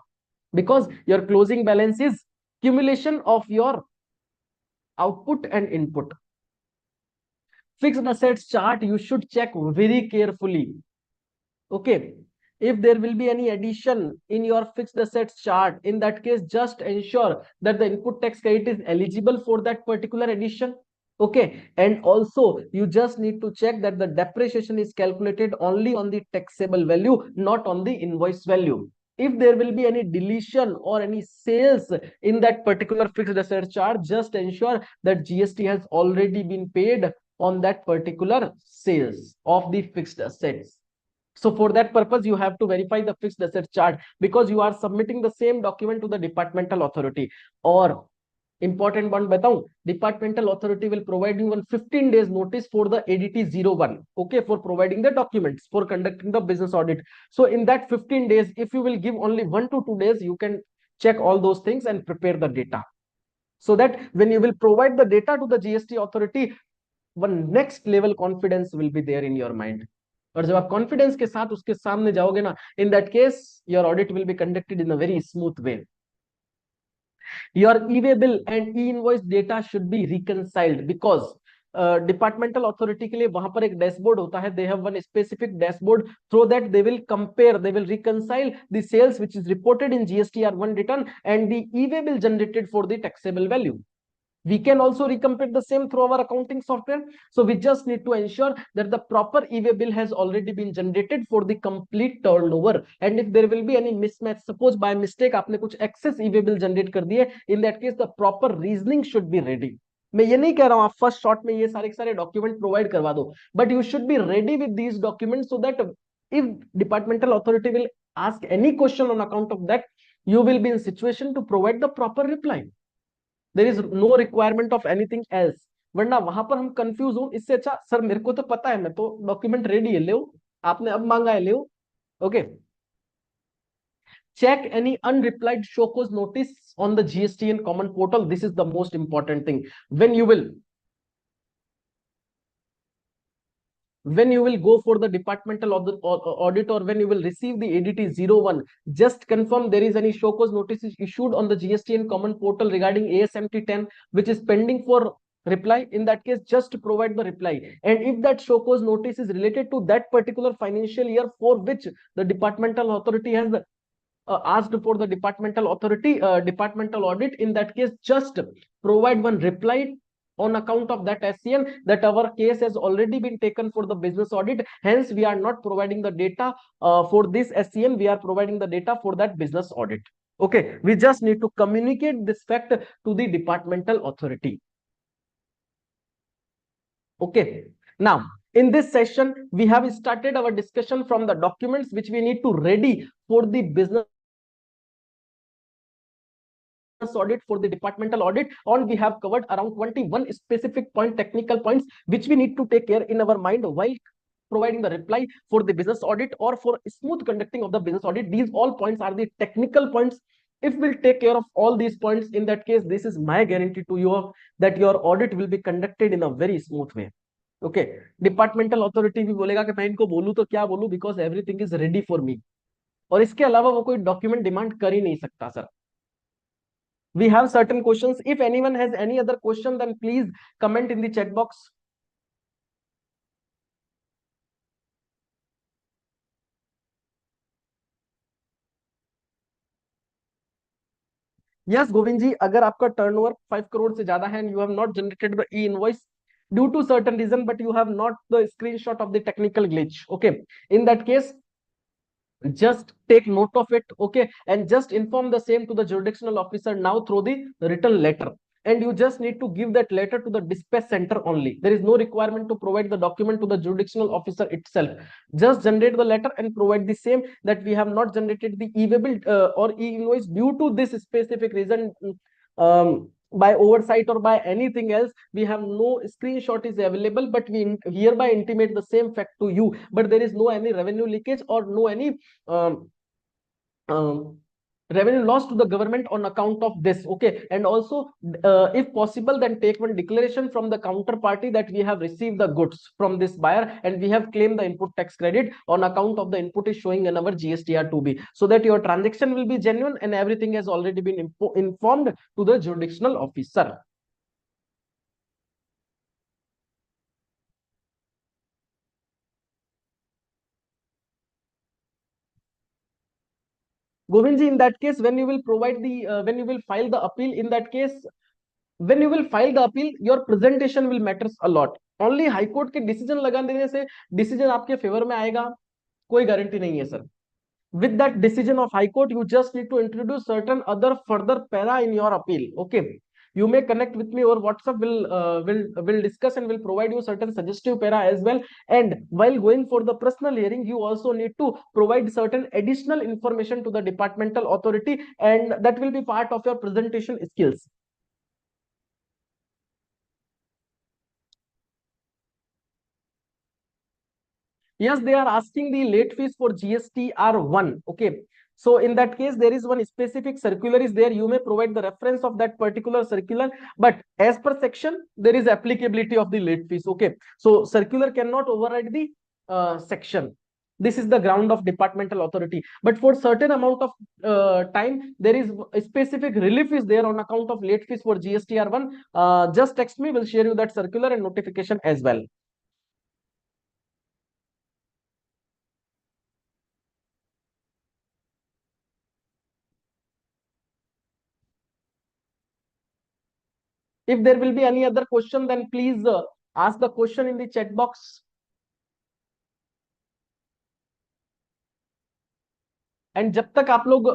[SPEAKER 1] because your closing balance is accumulation of your output and input. fixed assets chart you should check very carefully. Okay, if there will be any addition in your fixed assets chart, in that case just ensure that the input tax credit is eligible for that particular addition. Okay, and also you just need to check that the depreciation is calculated only on the taxable value, not on the invoice value. If there will be any deletion or any sales in that particular fixed asset chart, just ensure that GST has already been paid on that particular sales of the fixed assets. So for that purpose, you have to verify the fixed asset chart, because you are submitting the same document to the departmental authority. Or important one बताऊं, departmental authority will provide you 15 days notice for the ADT 01, okay, for providing the documents for conducting the business audit. So in that 15 days, if you will give only 1 to 2 days, you can check all those things and prepare the data, so that when you will provide the data to the GST authority, one next level confidence will be there in your mind. और जब आप confidence के साथ उसके सामने जाओगे ना, in that case your audit will be conducted in a very smooth way. Your e-way bill and e-invoice data should be reconciled, because departmental authority के लिए वहां पर एक डैशबोर्ड होता है. They have one specific dashboard through that they will compare, they will reconcile the sales which is reported in GSTR1 return and the e-way bill generated for the taxable value. We can also recompute the same through our accounting software. So we just need to ensure that the proper e-way bill has already been generated for the complete turnover. And if there will be any mismatch, suppose by mistake आपने कुछ excess e-way bill generate कर दिए, in that case the proper reasoning should be ready. मैं ये नहीं कह रहा हूं आप फर्स्ट शॉट में ये सारे के सारे डॉक्यूमेंट प्रोवाइड करवा दो, but you should be ready with these document, so that if departmental authority will ask any question on account of that, you will be in situation to provide the proper reply. There is no requirement of anything else. वरना वहां पर हम confuse हो, इससे अच्छा sir मेरे को तो पता है, मैं तो डॉक्यूमेंट रेडी है, ले आपने अब मांगा है, ले. Okay, check any unreplied show cause notice on the GSTN common portal. This is the most important thing. When you will go for the departmental audit, or when you will receive the ADT 01, just confirm there is any show cause notices issued on the GSTN common portal regarding ASMT 10 which is pending for reply. In that case, just provide the reply. And if that show cause notice is related to that particular financial year for which the departmental authority has asked for the departmental audit, in that case just provide one reply on account of that SCN, that our case has already been taken for the business audit, hence we are not providing the data for this SCN, we are providing the data for that business audit. Okay, we just need to communicate this fact to the departmental authority. Okay, now in this session we have started our discussion from the documents which we need to ready for the business audit, for the departmental audit, and we have covered around 21 specific technical points which we need to take care in our mind while providing the reply for the business audit or for smooth conducting of the business audit. These all points are the technical points. If we'll take care of all these points, in that case this is my guarantee to you that your audit will be conducted in a very smooth way. Okay, departmental authority भी बोलेगा कि मैं इनको बोलूं तो क्या बोलूं, because everything is ready for me, और इसके अलावा वो कोई डॉक्यूमेंट डिमांड कर ही नहीं सकता sir. We have certain questions. If anyone has any other question, then please comment in the chat box. Yes, Govind ji, अगर आपका टर्नओवर 5 करोड़ से ज्यादा है and you have not generated the e-invoice due to certain reason, but you have not the screenshot of the technical glitch, okay, in that case just take note of it, okay, and just inform the same to the jurisdictional officer now through the written letter, and you just need to give that letter to the dispatch center only. There is no requirement to provide the document to the jurisdictional officer itself. Just generate the letter and provide the same, that we have not generated the e-way bill or e-invoice due to this specific reason, by oversight or by anything else. We have no screenshot is available, but we hereby intimate the same fact to you, but there is no any revenue leakage or no any revenue loss to the government on account of this. Okay, and also if possible, then take one declaration from the counterparty that we have received the goods from this buyer and we have claimed the input tax credit on account of the input is showing in our GSTR2B, so that your transaction will be genuine and everything has already been informed to the jurisdictional officer. Govind ji, in that case, when you will provide the when you will file the appeal, in that case, when you will file the appeal, your presentation will matters a lot. Only high court के decision लगा देने से decision आपके favour में आएगा, कोई guarantee नहीं है sir. With that decision of high court, you just need to introduce certain other further para in your appeal. Okay, you may connect with me over WhatsApp. Will discuss and will provide you certain suggestive para as well. And while going for the personal hearing, you also need to provide certain additional information to the departmental authority, and that will be part of your presentation skills. Yes, they are asking the late fees for GST are 1. Okay. So in that case, there is one specific circular is there. You may provide the reference of that particular circular, but as per section, there is applicability of the late fees. Okay. So circular cannot override the section. This is the ground of departmental authority. But for certain amount of time, there is a specific relief is there on account of late fees for GSTR 1. Just text me, we'll share you that circular and notification as well. If there will be any other question, then please ask the question in the chat box. And जब तक आप लोग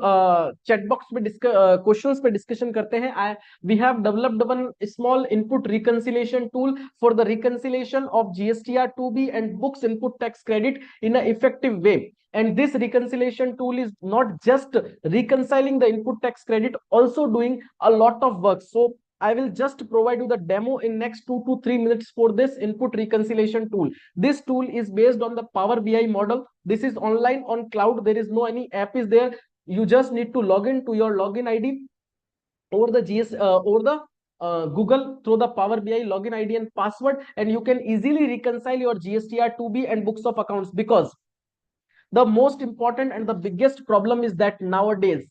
[SPEAKER 1] chat box पे questions पे discussion करते हैं, we have developed one small input reconciliation tool for the reconciliation of GSTR 2B and books input tax credit in a effective way. And this reconciliation tool is not just reconciling the input tax credit, also doing a lot of work. So I will just provide you the demo in next 2 to 3 minutes for this input reconciliation tool. This tool is based on the Power BI model. This is online on cloud. There is no any app is there. You just need to log in to your login ID over the Google through the Power BI login ID and password, and you can easily reconcile your GSTR 2B and books of accounts. Because the most important and the biggest problem is that nowadays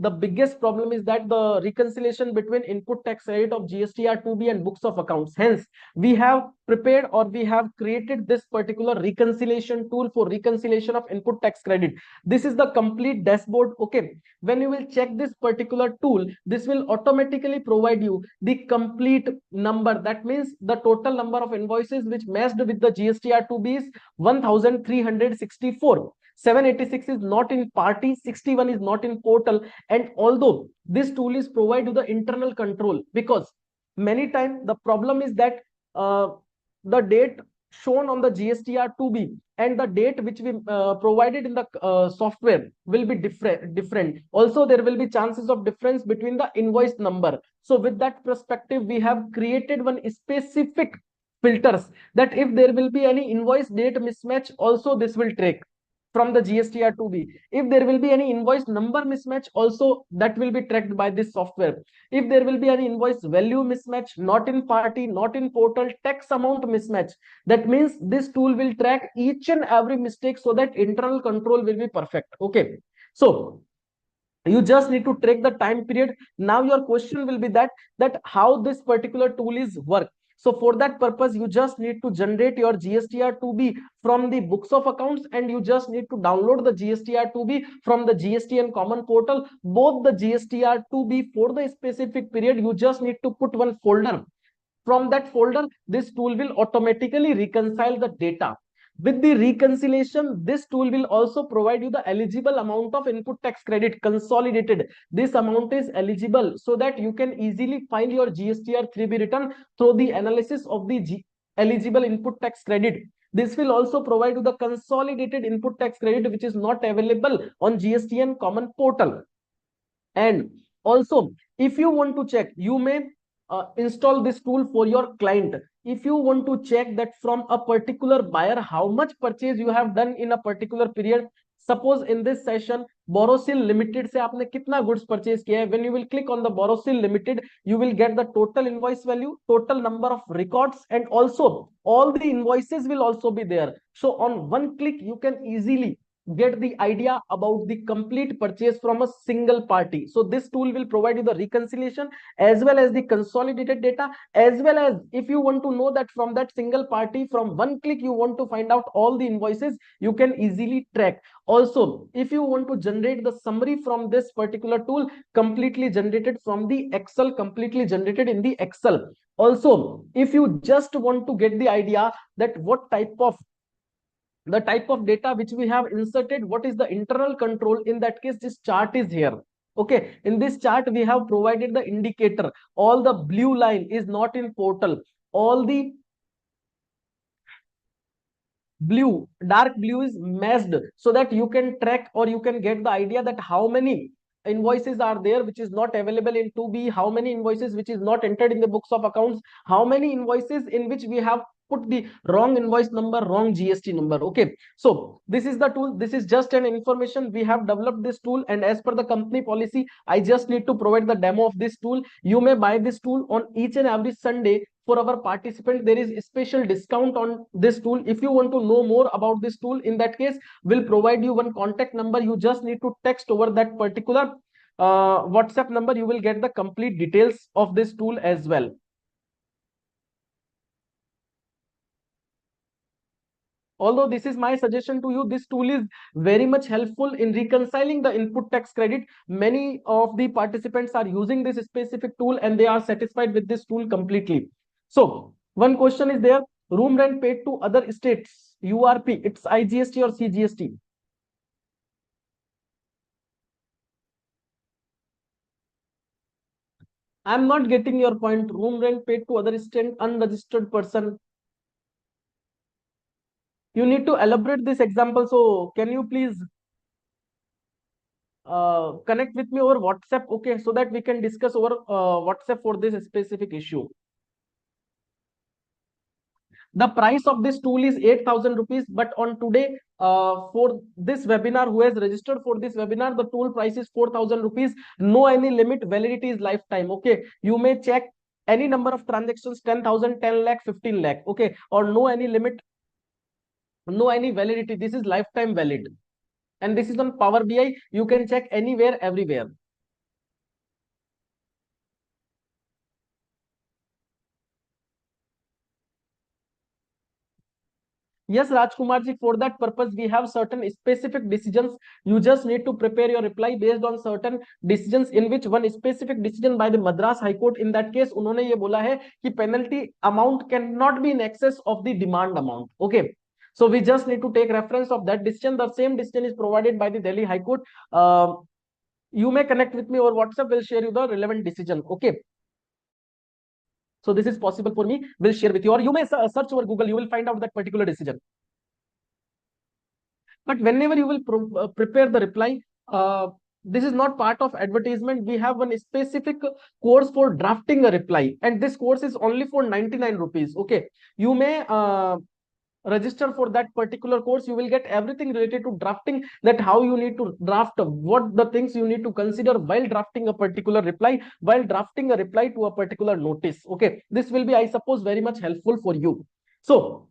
[SPEAKER 1] the biggest problem is that the reconciliation between input tax credit of GSTR 2B and books of accounts. Hence, we have prepared or we have created this particular reconciliation tool for reconciliation of input tax credit. This is the complete dashboard. Okay, when you will check this particular tool, this will automatically provide you the complete number. That means the total number of invoices which matched with the GSTR 2B is 1364. 786 is not in party, 61 is not in portal. And although this tool is provided to the internal control, because many times the problem is that the date shown on the GSTR 2B and the date which we provided in the software will be different. Also, there will be chances of difference between the invoice number. So with that perspective, we have created one specific filters that if there will be any invoice date mismatch, also this will track from the GSTR 2B. If there will be any invoice number mismatch, also that will be tracked by this software. If there will be any invoice value mismatch, not in party, not in portal, tax amount mismatch, that means this tool will track each and every mistake so that internal control will be perfect. Okay, so you just need to track the time period. Now your question will be that how this particular tool is work. So for that purpose, you just need to generate your GSTR 2B from the books of accounts, and you just need to download the GSTR 2B from the GST and common portal. Both the GSTR 2B for the specific period, you just need to put one folder. From that folder, this tool will automatically reconcile the data. With the reconciliation, this tool will also provide you the eligible amount of input tax credit consolidated. This amount is eligible so that you can easily file your GSTR 3B return through the analysis of the eligible input tax credit. This will also provide you the consolidated input tax credit which is not available on GST and common portal. And also, if you want to check, you may install this tool for your client. If you want to check that from a particular buyer how much purchase you have done in a particular period, suppose in this session Borosil Limited से आपने कितना goods purchase किया है, when you will click on the Borosil Limited, you will get the total invoice value, total number of records, and also all the invoices will also be there. So on one click you can easily get the idea about the complete purchase from a single party. So this tool will provide you the reconciliation as well as the consolidated data, as well as if you want to know that from that single party, from one click you want to find out all the invoices, you can easily track. Also, if you want to generate the summary from this particular tool, completely generated from the Excel, completely generated in the Excel. Also, if you just want to get the idea that what type of the type of data which we have inserted, what is the internal control, in that case this chart is here. Okay, in this chart we have provided the indicator. All the blue line is not in portal, all the blue, dark blue is matched, so that you can track or you can get the idea that how many invoices are there which is not available in 2B, how many invoices which is not entered in the books of accounts, how many invoices in which we have put the wrong invoice number, wrong GST number. Okay, so this is the tool, this is just an information. We have developed this tool, and as per the company policy, I just need to provide the demo of this tool. You may buy this tool on each and every Sunday. For our participant, there is a special discount on this tool. If you want to know more about this tool, in that case we'll provide you one contact number. You just need to text over that particular WhatsApp number. You will get the complete details of this tool as well. Although this is my suggestion to you, this tool is very much helpful in reconciling the input tax credit. Many of the participants are using this specific tool and they are satisfied with this tool completely. So one question is there: room rent paid to other states, URP, it's IGST or CGST? I'm not getting your point. Room rent paid to other state, unregistered person. You need to elaborate this example. So can you please connect with me over WhatsApp, okay, so that we can discuss over WhatsApp for this specific issue. The price of this tool is 8,000 rupees, but on today, for this webinar, who has registered for this webinar, the tool price is 4,000 rupees. No any limit, validity is lifetime. Okay, you may check any number of transactions, 10,000, 10 lakh, 15 lakh. Okay, or no any limit, no any validity. This is lifetime valid, and this is on Power BI. You can check anywhere, everywhere. Yes, Rajkumar ji, for that purpose, we have certain specific decisions. You just need to prepare your reply based on certain decisions, in which one specific decision by the Madras High Court, in that case, उन्होंने ये बोला है कि penalty amount cannot be in excess of the demand amount. Okay. So we just need to take reference of that decision. The same decision is provided by the Delhi High Court. You may connect with me or WhatsApp. Will share you the relevant decision. Okay. So this is possible for me. Will share with you, or you may search over Google. You will find out that particular decision. But whenever you will prepare the reply, this is not part of advertisement. We have one specific course for drafting a reply, and this course is only for 99 rupees. Okay, you may register for that particular course. You will get everything related to drafting, that how you need to draft, what the things you need to consider while drafting a particular reply, while drafting a reply to a particular notice. Okay, this will be, I suppose, very much helpful for you. So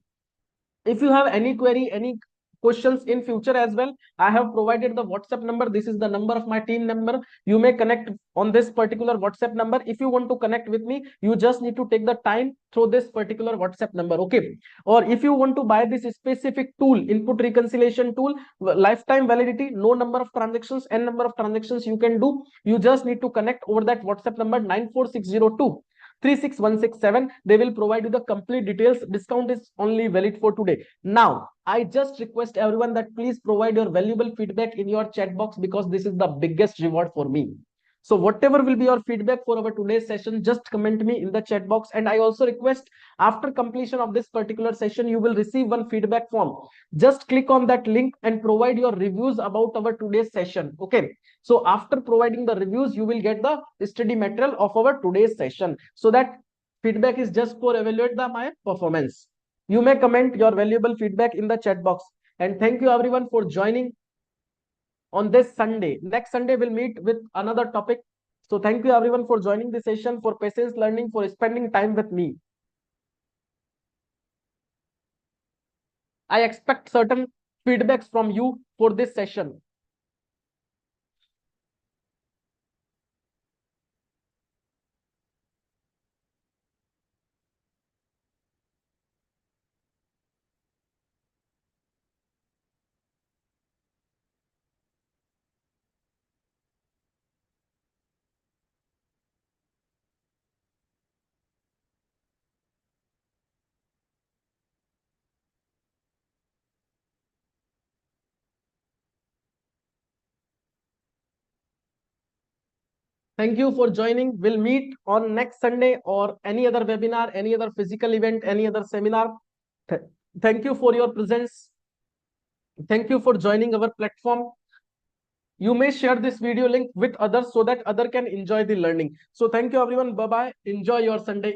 [SPEAKER 1] if you have any query, any questions in future as well, I have provided the WhatsApp number. This is the number of my team member. You may connect on this particular WhatsApp number. If you want to connect with me, you just need to take the time through this particular WhatsApp number. Okay, or if you want to buy this specific tool, input reconciliation tool, lifetime validity, no number of transactions, n number of transactions you can do, you just need to connect over that WhatsApp number 94602 36167. They will provide you the complete details. Discount is only valid for today. Now I just request everyone that please provide your valuable feedback in your chat box, because this is the biggest reward for me. So whatever will be your feedback for our today's session, just comment me in the chat box. And I also request, after completion of this particular session, you will receive one feedback form. Just click on that link and provide your reviews about our today's session. Okay, so after providing the reviews, you will get the study material of our today's session. So that feedback is just for evaluate my performance. You may comment your valuable feedback in the chat box. And thank you everyone for joining on this Sunday. Next Sunday we'll meet with another topic. So thank you everyone for joining the session, for patience learning, for spending time with me. I expect certain feedbacks from you for this session. Thank you for joining. We'll meet on next Sunday or any other webinar, any other physical event, any other seminar. Th- Thank you for your presence. Thank you for joining our platform. You may share this video link with others so that other can enjoy the learning. So thank you everyone. Bye bye. Enjoy your Sunday.